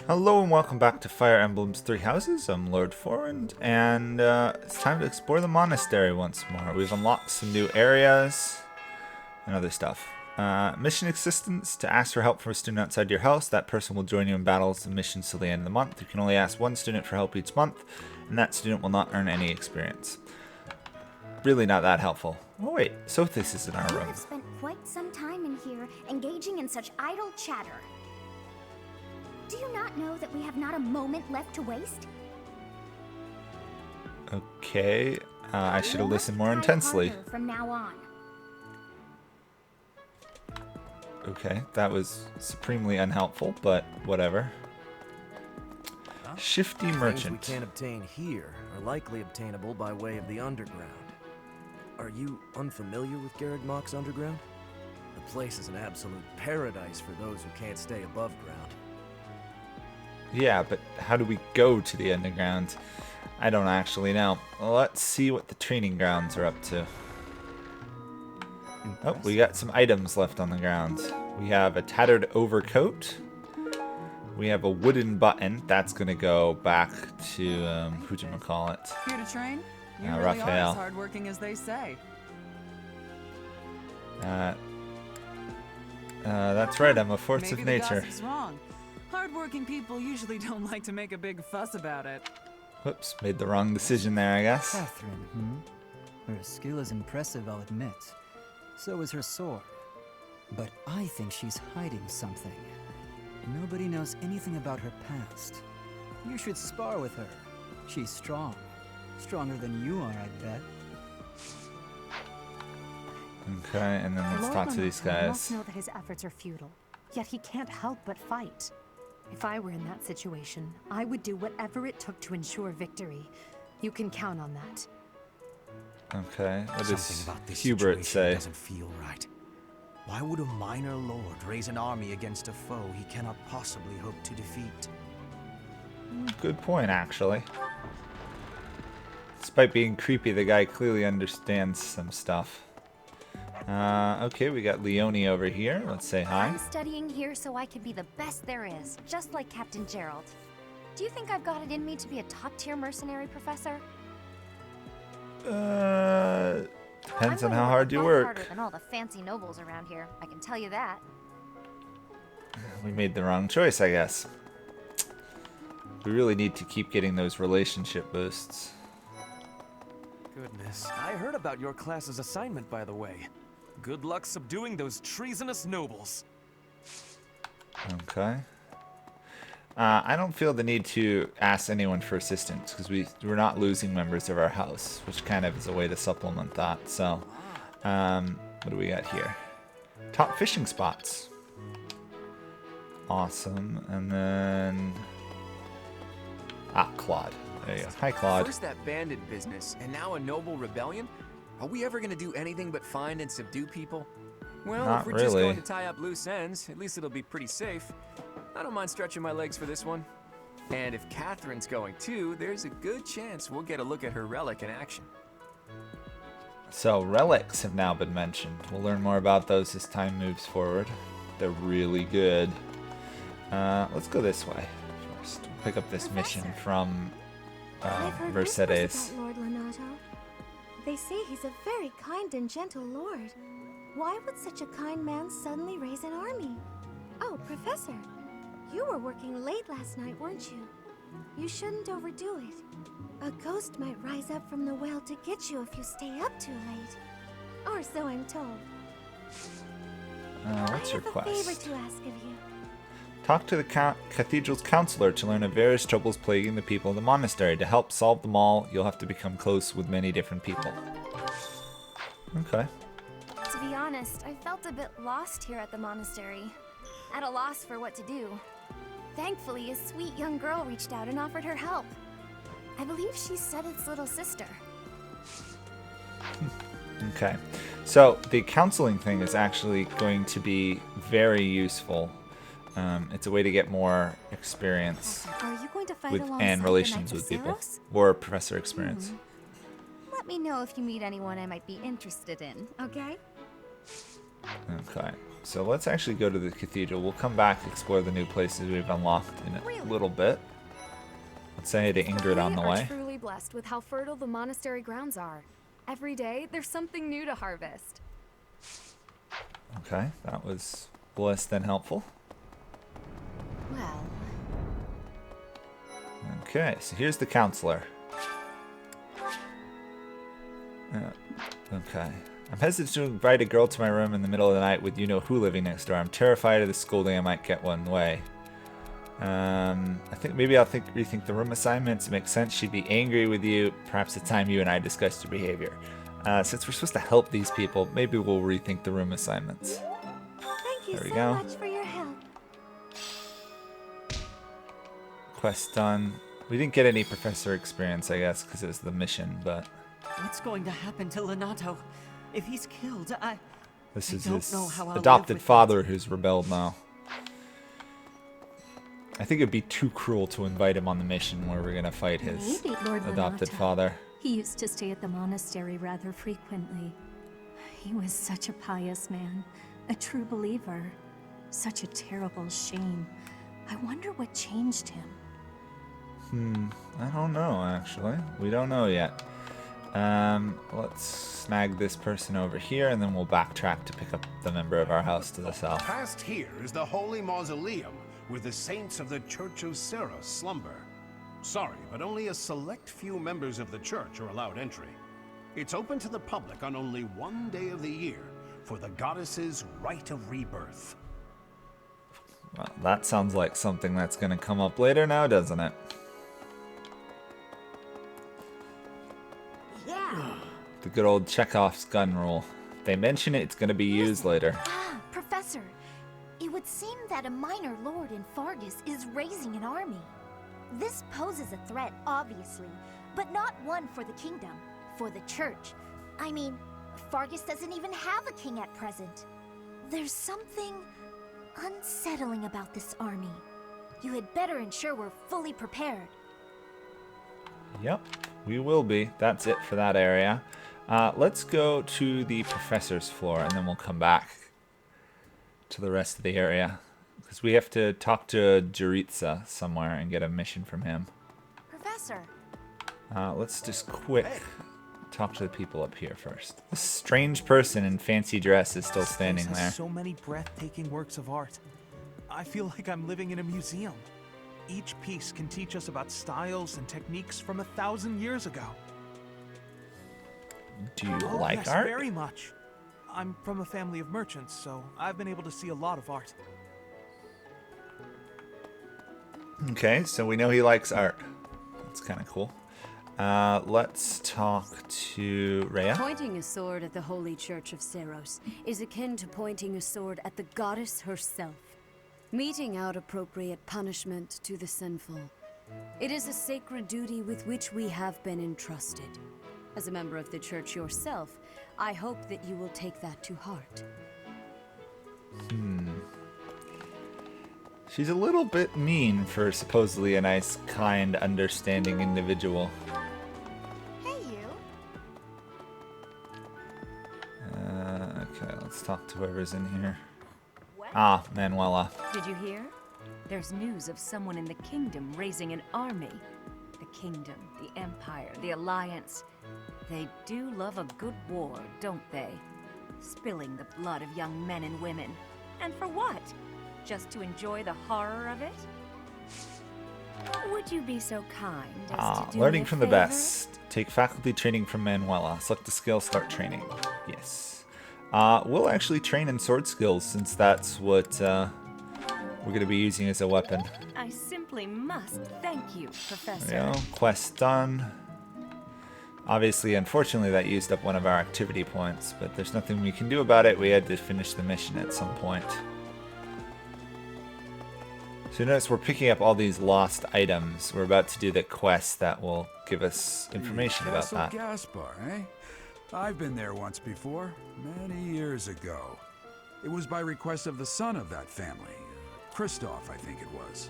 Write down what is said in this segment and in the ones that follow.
Hello and welcome back to Fire Emblem's Three Houses. I'm Lord Forwind, and it's time to explore the Monastery once more. We've unlocked some new areas and other stuff. Mission assistance: to ask for help from a student outside your house. That person will join you in battles and missions till the end of the month. You can only ask one student for help each month, and that student will not earn any experience. Really not that helpful. Oh wait, Sothis is in our room. You have spent quite some time in here, engaging in such idle chatter. Do you not know that we have not a moment left to waste? Okay, I should have listened more Try intensely. harder from now on. Okay, that was supremely unhelpful, but whatever. Shifty Things merchant. we can't obtain here are likely obtainable by way of the underground. Are you unfamiliar with Garrigmach's underground? The place is an absolute paradise for those who can't stay above ground. Yeah, but how do we go to the underground? I don't actually know. Well, let's see what the training grounds are up to. Oh, we got some items left on the ground. We have a tattered overcoat. We have a wooden button. That's gonna go back to who'chamacallit. Here to train? You really Raphael. are as hardworking as they say. That's right. I'm a force Maybe of the nature. gossip's wrong. Hardworking people usually don't like to make a big fuss about it. Whoops, made the wrong decision there, I guess. Catherine, Her skill is impressive, I'll admit. So is her sword. But I think she's hiding something. Nobody knows anything about her past. You should spar with her. She's strong. Stronger than you are, I bet. Okay, and then let's talk to these guys. must know that his efforts are futile, yet he can't help but fight. If I were in that situation, I would do whatever it took to ensure victory. You can count on that. Okay, what Something does about this Hubert situation say? doesn't feel right. Why would a minor lord raise an army against a foe he cannot possibly hope to defeat? Good point, actually. Despite being creepy, the guy clearly understands some stuff. Okay, we got Leonie over here. Let's say hi. I'm studying here so I can be the best there is, just like Captain Gerald. Do you think I've got it in me to be a top-tier mercenary, Professor? Depends on I'm gonna how hard you work. harder than all the fancy nobles around here, I can tell you that. We made the wrong choice, I guess. We really need to keep getting those relationship boosts. Goodness, I heard about your class's assignment, by the way. Good luck subduing those treasonous nobles. Okay. I don't feel the need to ask anyone for assistance because we're not losing members of our house, which kind of is a way to supplement that. So, what do we got here? Top fishing spots. Awesome. And then... Claude. There you go. Hi, Claude. First that bandit business, and now a noble rebellion? Are we ever gonna do anything but find and subdue people? Well, Not if we're just really. going to tie up loose ends, at least it'll be pretty safe. I don't mind stretching my legs for this one. And if Catherine's going too, there's a good chance we'll get a look at her relic in action. So, relics have now been mentioned. We'll learn more about those as time moves forward. They're really good. Let's go this way first. Pick up this mission from I've heard Mercedes. whispers about Lord Lenato. They say he's a very kind and gentle lord. Why would such a kind man suddenly raise an army? Oh, Professor, you were working late last night, weren't you? You shouldn't overdo it. A ghost might rise up from the well to get you if you stay up too late. Or so I'm told. What's your I have a favor quest? to ask of you. Talk to the Cathedral's counselor to learn of various troubles plaguing the people of the monastery. To help solve them all, you'll have to become close with many different people. Okay. To be honest, I felt a bit lost here at the monastery. At a loss for what to do. Thankfully, a sweet young girl reached out and offered her help. I believe she's Sedith's little sister. Okay. So, the counseling thing is actually going to be very useful. It's a way to get more experience Are you going to fight with alongside and the relations Knights with of people. Zeros? Or professor experience. Let me know if you meet anyone I might be interested in, okay? Okay. So let's actually go to the cathedral. We'll come back, explore the new places we've unlocked in a little bit. Let's say to Ingrid on the way. We are truly blessed with how fertile the monastery grounds are. Every day, there's something new to harvest. Okay, that was blessed and helpful. Well, Okay, so here's the counselor. Okay. I'm hesitant to invite a girl to my room in the middle of the night with you-know-who living next door. I'm terrified of the scolding I might get one way. I think maybe I'll rethink the room assignments. It makes sense. She'd be angry with you. Perhaps the time you and I discussed your behavior. Since we're supposed to help these people, maybe we'll rethink the room assignments. Thank you There we so go. much for your help. Quest done. We didn't get any professor experience, I guess, because it was the mission, but What's going to happen to Lenato? If he's killed, this I is don't his know how I'll live adopted with father who's rebelled now. I think it'd be too cruel to invite him on the mission where we're gonna fight his Maybe Lord adopted Lenato. father. He used to stay at the monastery rather frequently. He was such a pious man, a true believer. Such a terrible shame. I wonder what changed him. I don't know, actually. We don't know yet. Let's snag this person over here, and then we'll backtrack to pick up the member of our house to the south. Past here is the holy mausoleum where the saints of the Church of Seros slumber. Sorry, but only a select few members of the church are allowed entry. It's open to the public on only one day of the year for the goddess's rite of rebirth. Well, that sounds like something that's going to come up later now, doesn't it? Yeah. The good old Chekhov's gun rule. If they mention it, it's going to be used later. Ah, Professor. It would seem that a minor lord in Fargus is raising an army. This poses a threat, obviously, but not one for the kingdom, for the church. I mean, Fargus doesn't even have a king at present. There's something unsettling about this army. You had better ensure we're fully prepared. Yep, we will be. That's it for that area. Let's go to the professor's floor, and then we'll come back to the rest of the area. Because we have to talk to Jaritza somewhere and get a mission from him. Professor. Let's just quick talk to the people up here first. This strange person in fancy dress is still standing This there. has so many breathtaking works of art. I feel like I'm living in a museum. Each piece can teach us about styles and techniques from 1,000 years ago. Do you Oh, like yes, art? very much. I'm from a family of merchants, so I've been able to see a lot of art. Okay, so we know he likes art. That's kind of cool. Let's talk to Rhea. Pointing a sword at the Holy Church of Seros is akin to pointing a sword at the goddess herself, meting out appropriate punishment to the sinful. It is a sacred duty with which we have been entrusted. As a member of the church yourself, I hope that you will take that to heart. She's a little bit mean for supposedly a nice, kind, understanding individual. Hey, you. Okay, let's talk to whoever's in here. Ah, Manuela. Did you hear? There's news of someone in the kingdom raising an army. The kingdom, the empire, the alliance. They do love a good war, don't they? Spilling the blood of young men and women. And for what? Just to enjoy the horror of it? Would you be so kind as to do Learning me a from the favor? best. Take faculty training from Manuela. Select the skill, start training. Yes. We'll actually train in sword skills since that's what we're going to be using as a weapon. I simply must thank you, Professor. There we go. Quest done. Obviously, unfortunately, that used up one of our activity points, but there's nothing we can do about it. We had to finish the mission at some point. So notice we're picking up all these lost items. We're about to do the quest that will give us information about Castle that. Gaspar, eh? I've been there once before, many years ago. It was by request of the son of that family. Christoph, I think it was.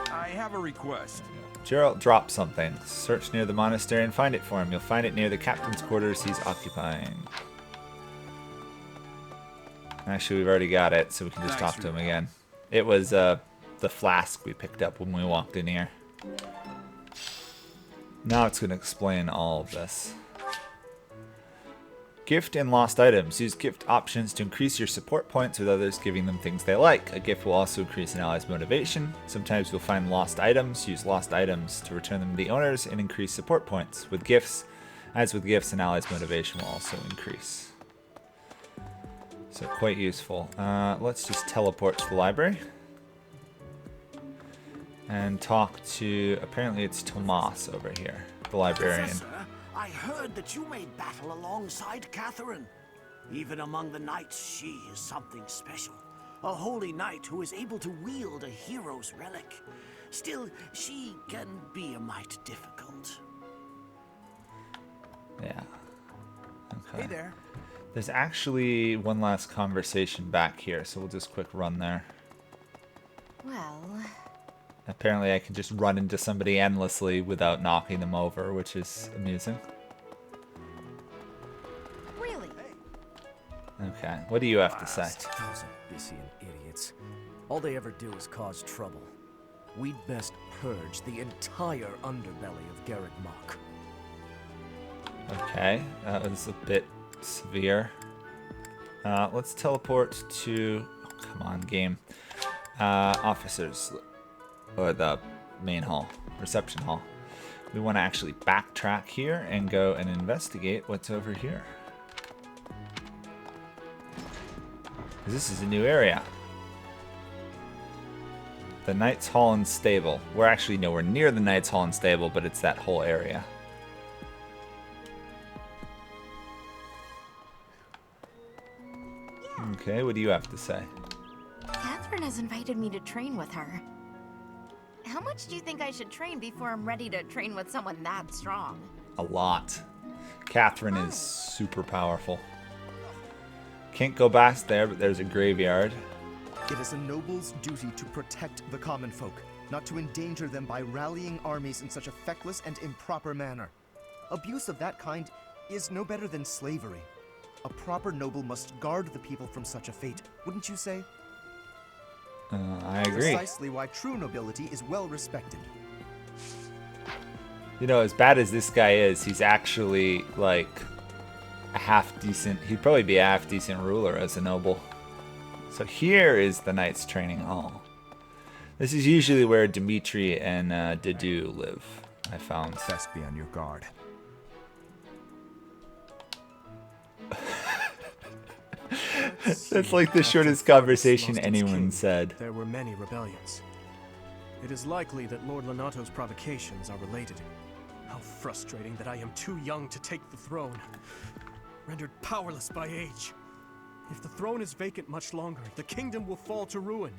I have a request. Gerald dropped something. Search near the monastery and find it for him. You'll find it near the captain's quarters he's occupying. Actually, we've already got it, so we can just talk to him again. It was the flask we picked up when we walked in here. Now it's going to explain all of this. Gift and lost items. Use gift options to increase your support points with others, giving them things they like. A gift will also increase an ally's motivation. Sometimes you'll find lost items. Use lost items to return them to the owners and increase support points. With gifts, an ally's motivation will also increase. So quite useful. Let's just teleport to the library. And talk to, apparently it's Tomas over here, the librarian. Professor, I heard that you made battle alongside Catherine. Even among the knights, she is something special. A holy knight who is able to wield a hero's relic. Still, she can be a mite difficult. Yeah. Okay. Hey there. There's actually one last conversation back here, so we'll just quick run there. Well... Apparently I can just run into somebody endlessly without knocking them over, which is amusing. Really? Okay, what do you have to say? Those Abyssian idiots. All they ever do is cause trouble. We'd best purge the entire underbelly of Garreg Mach. Okay, that was a bit severe. Let's teleport to... Oh, come on, game. Officers. Or the main hall. Reception hall. We want to actually backtrack here and go and investigate what's over here. This is a new area. The Knights Hall and Stable. We're actually nowhere near the Knights Hall and Stable, but it's that whole area. Okay, what do you have to say? Catherine has invited me to train with her. How much do you think I should train before I'm ready to train with someone that strong? A lot. Catherine is super powerful. Can't go past there, but there's a graveyard. It is a noble's duty to protect the common folk, not to endanger them by rallying armies in such a feckless and improper manner. Abuse of that kind is no better than slavery. A proper noble must guard the people from such a fate, wouldn't you say? I agree. Precisely why true nobility is well respected. You know, as bad as this guy is, he's actually like a half decent. He'd probably be a half decent ruler as a noble. So here is the Knights Training Hall. This is usually where Dimitri and Dedu live. I found. Best be on your guard. That's like the shortest conversation anyone said. There were many rebellions. It is likely that Lord Lonato's provocations are related. How frustrating that I am too young to take the throne, rendered powerless by age. If the throne is vacant much longer, the kingdom will fall to ruin.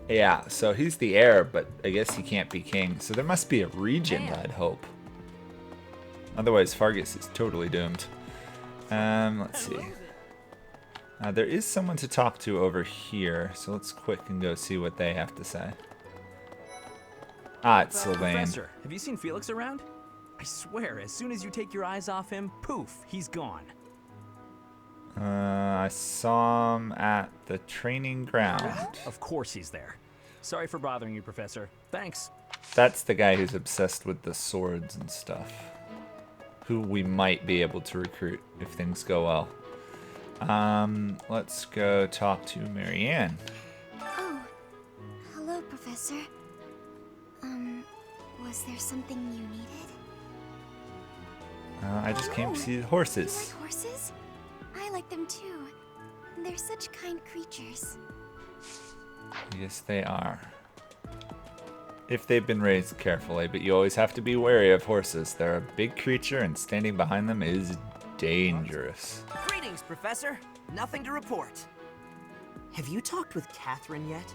Yeah, so he's the heir, but I guess he can't be king. So there must be a regent, I'd hope. Otherwise, Fargus is totally doomed. Let's see. There is someone to talk to over here, so let's quick and go see what they have to say. Ah, it's Sylvain. Professor, have you seen Felix around? I swear, as soon as you take your eyes off him, poof, he's gone. I saw him at the training ground. Of course he's there. Sorry for bothering you, Professor. Thanks. That's the guy who's obsessed with the swords and stuff. Who we might be able to recruit if things go well. Let's go talk to Marianne. Oh, hello, Professor. Was there something you needed? I just came to see the horses. You like horses? I like them too. They're such kind creatures. Yes, they are. If they've been raised carefully, but you always have to be wary of horses. They're a big creature, and standing behind them is dangerous. Greetings, Professor. Nothing to report. Have you talked with Catherine yet?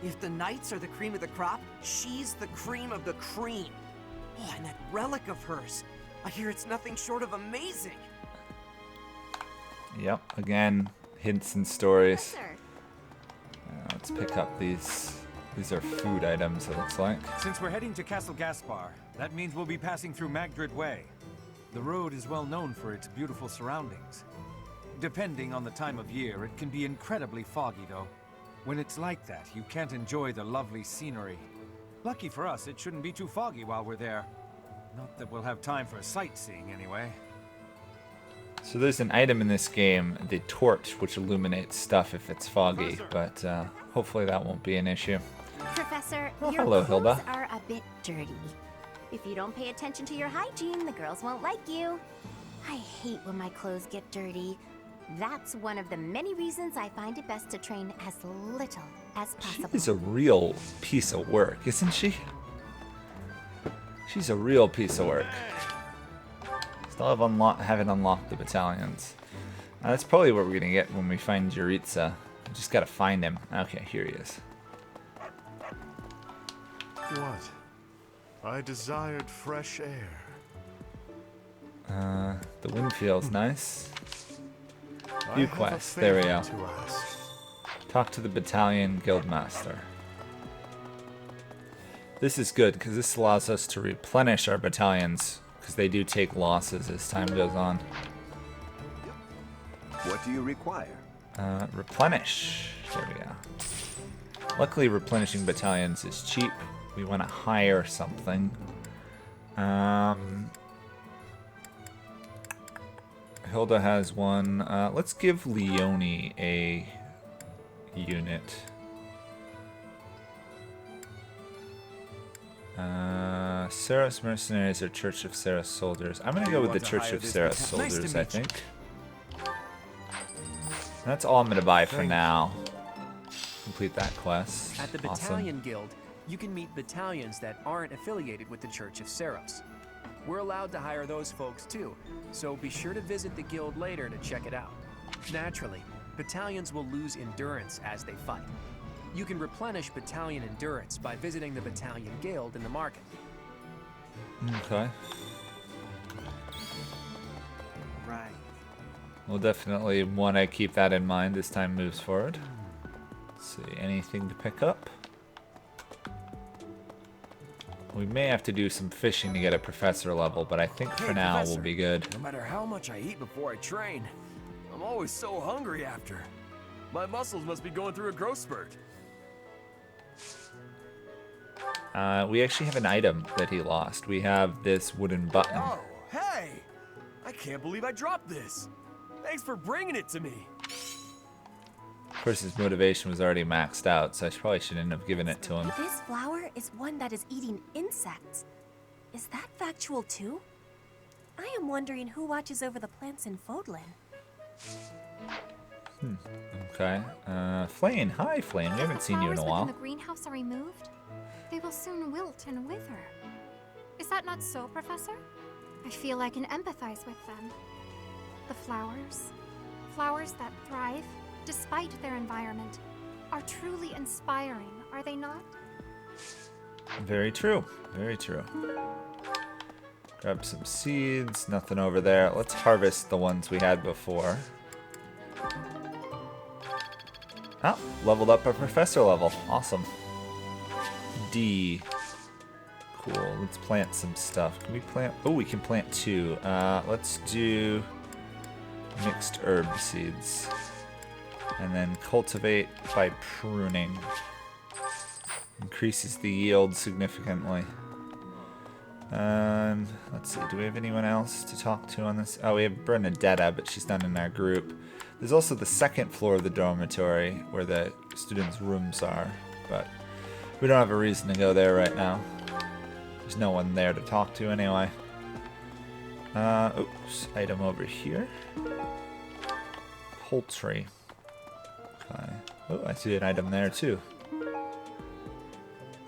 If the knights are the cream of the crop, she's the cream of the cream. Oh, and that relic of hers. I hear it's nothing short of amazing. Yep, again, hints and stories. Let's pick up these. These are food items, it looks like. Since we're heading to Castle Gaspar, that means we'll be passing through Magdred Way. The road is well known for its beautiful surroundings. Depending on the time of year, it can be incredibly foggy, though. When it's like that, you can't enjoy the lovely scenery. Lucky for us, it shouldn't be too foggy while we're there. Not that we'll have time for sightseeing, anyway. So there's an item in this game, the torch, which illuminates stuff if it's foggy, but hopefully that won't be an issue. Professor, Oh, your hello, clothes Hilda. are a bit dirty. If you don't pay attention to your hygiene, the girls won't like you. I hate when my clothes get dirty. That's one of the many reasons I find it best to train as little as possible. She's a real piece of work, isn't she? She's a real piece of work. Still haven't unlocked the battalions. That's probably what we're gonna get when we find Yuritsa. We just gotta find him. Okay, here he is. What? I desired fresh air. The wind feels nice. I View have a quest. There we go. favor to ask. Talk to the battalion guildmaster. This is good because this allows us to replenish our battalions because they do take losses as time goes on. What do you require? Replenish. There we go. Luckily, replenishing battalions is cheap. We want to hire something. Hilda has one. Let's give Leone a unit. Saros mercenaries or Church of Saros soldiers. I'm gonna go with the Church of Saros soldiers, I think. That's all I'm gonna buy for now. Complete that quest. At the Battalion Guild, you can meet battalions that aren't affiliated with the Church of Saros. We're allowed to hire those folks too, so be sure to visit the guild later to check it out. Naturally, battalions will lose endurance as they fight. You can replenish battalion endurance by visiting the Battalion Guild in the market. Okay. Right. We'll definitely want to keep that in mind as time moves forward. Let's see, anything to pick up? We may have to do some fishing to get a professor level, but I think for now we'll be good. No matter how much I eat before I train, I'm always so hungry after. My muscles must be going through a growth spurt. We actually have an item that he lost. We have this wooden button. Oh, hey! I can't believe I dropped this. Thanks for bringing it to me. Of course, his motivation was already maxed out, so I probably shouldn't have given it to him. This flower is one that is eating insects. Is that factual too? I am wondering who watches over the plants in Fodlan. Okay. Flame. Hi, Flame. We haven't seen you in a Flowers while. within the greenhouse are removed, they will soon wilt and wither. Is that not so, Professor? I feel I can empathize with them. The flowers that thrive despite their environment, are truly inspiring, are they not? Very true. Very true. Grab some seeds. Nothing over there. Let's harvest the ones we had before. Oh, leveled up our professor level. Awesome. D. Cool. Let's plant some stuff. Can we plant? Oh, we can plant 2. Let's do mixed herb seeds. And then cultivate by pruning. Increases the yield significantly. Let's see, do we have anyone else to talk to on this? Oh, we have Bernadetta, but she's not in our group. There's also the second floor of the dormitory where the students' rooms are, but we don't have a reason to go there right now. There's no one there to talk to anyway. Oops, item over here. Poultry. Okay. Oh, I see an item there too.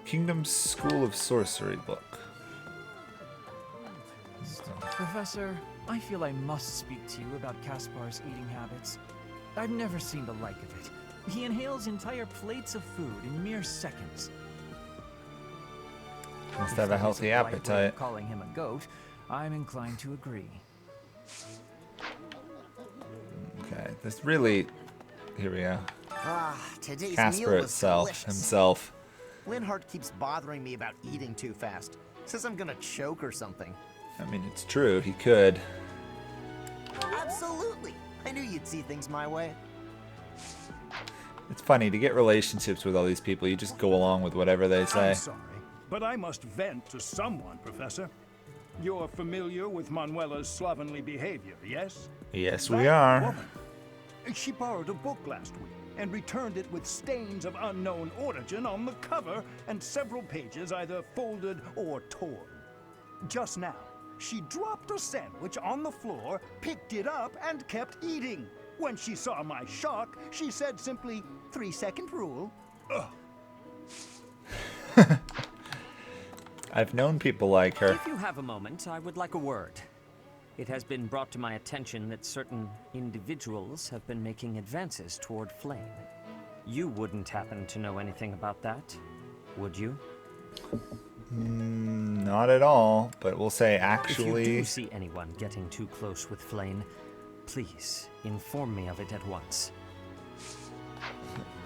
Kingdom's School of Sorcery book. Professor, I feel I must speak to you about Caspar's eating habits. I've never seen the like of it. He inhales entire plates of food in mere seconds. Must If have a that is healthy polite way of appetite. Calling him a goat, I'm inclined to agree. Okay, this really... Here we go. Ah, today's Casper meal was itself, delicious. himself. Linhardt keeps bothering me about eating too fast. Says I'm gonna choke or something. I mean, it's true, he could. Absolutely. I knew you'd see things my way. It's funny, to get relationships with all these people, you just go along with whatever they say. I'm sorry, but I must vent to someone, Professor. You're familiar with Manuela's slovenly behavior, yes? Yes, we are. Woman. She borrowed a book last week and returned it with stains of unknown origin on the cover and several pages either folded or torn. Just now, she dropped a sandwich on the floor, picked it up, and kept eating. When she saw my shock, she said simply, 3-second rule. Ugh. I've known people like her. If you have a moment, I would like a word. It has been brought to my attention that certain individuals have been making advances toward Flame. You wouldn't happen to know anything about that, would you? Not at all, but we'll say actually... If you do see anyone getting too close with Flame, please inform me of it at once.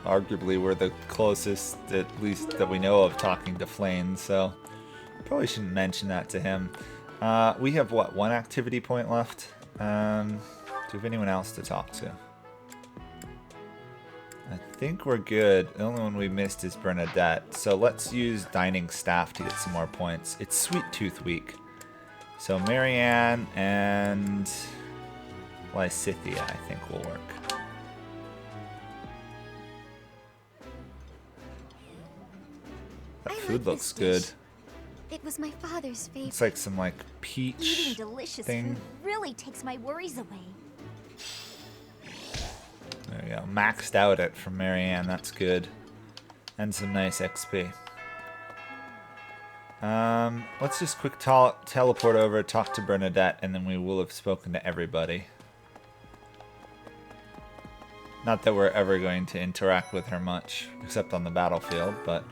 Arguably, we're the closest, at least that we know of, talking to Flame, so probably shouldn't mention that to him. We have, what, 1 activity point left? Do we have anyone else to talk to? I think we're good. The only one we missed is Bernadette. So let's use Dining Staff to get some more points. It's Sweet Tooth Week. So Marianne and Lysithia, I think, will work. That food looks good. It was my father's favorite. It's like some like peach Eating delicious thing. food really takes my worries away. There we go. Maxed out it from Marianne. That's good. And some nice XP. Let's just quick teleport over, talk to Bernadette, and then we will have spoken to everybody. Not that we're ever going to interact with her much, except on the battlefield, but...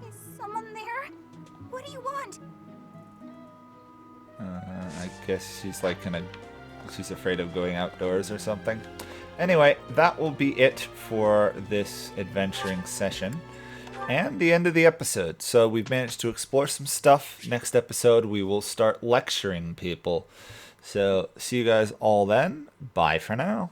Is someone there? What do you want? I guess she's like she's afraid of going outdoors or something. Anyway, that will be it for this adventuring session and the end of the episode. So we've managed to explore some stuff. Next episode, we will start lecturing people. So see you guys all then. Bye for now.